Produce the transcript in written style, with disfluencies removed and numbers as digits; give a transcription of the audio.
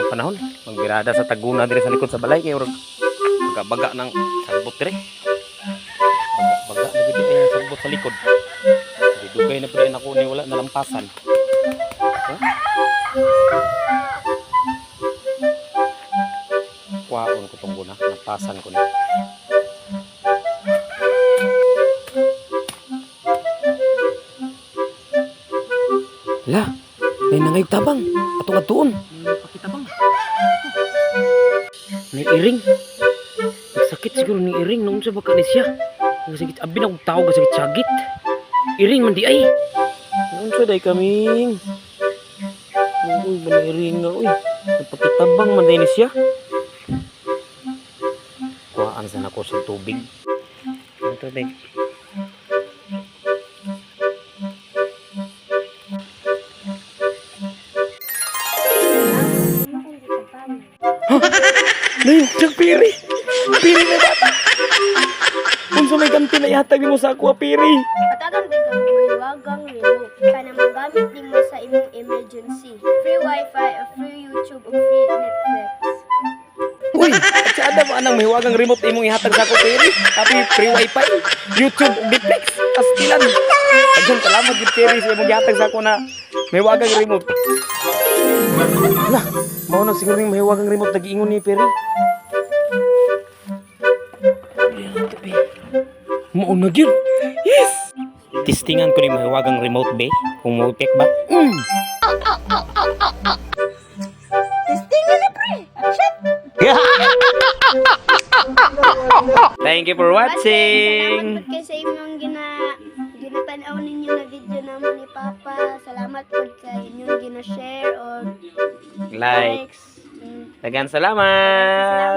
panahon. Magbirada sa Taguna dire sa likod sa balay kay urag baga ng sagbot dire. Baga na gid ay sagbot sa likod. Dugay na pud ako ni wala nalampasan. Huh? Kwaon ko tong guna, napasan ko na. La, may nangayog tabang. Atong atuon. Pakitabang. May iring. Sakit siguro ni iring noon sa baka ni siya. Sakit abi na kog tao ka sakit sagit. Iring man di ay. Noon sa day kaming. Uy, bani iring na uy. Pakitabang man day ni siya. Kuhaan sa nako sa tubig. Ang tubig. Nay, yung piri. Piri na bata. Kung sa may ganti na ihatag mo sa ako, piri. Patagan din kang mahiwagang remote. Kana magamit din mo sa imong emergency. Free wifi, free YouTube, o free Netflix. Uy, at sa ada mo anang mahiwagang remote imong ihatag sa ako, piri. Tapi free wifi, YouTube, Netflix, astilan. Agong salamat yung piri sa imong ihatag sa ako na mahiwagang remote. Lah, mau na siguro yung mahiwagang remote nag-iingon ni piri. Mao na gyud. Yes. Testingan ko ni mahiwagang remote be kung mo effect ba. Testingan na pre. Action. Thank you for watching. Salamat po kayo sa inyong ginatanaw ninyo na video naman ni Papa. Salamat po kayo inyong gina-share or Like. likes. Dagan salamat.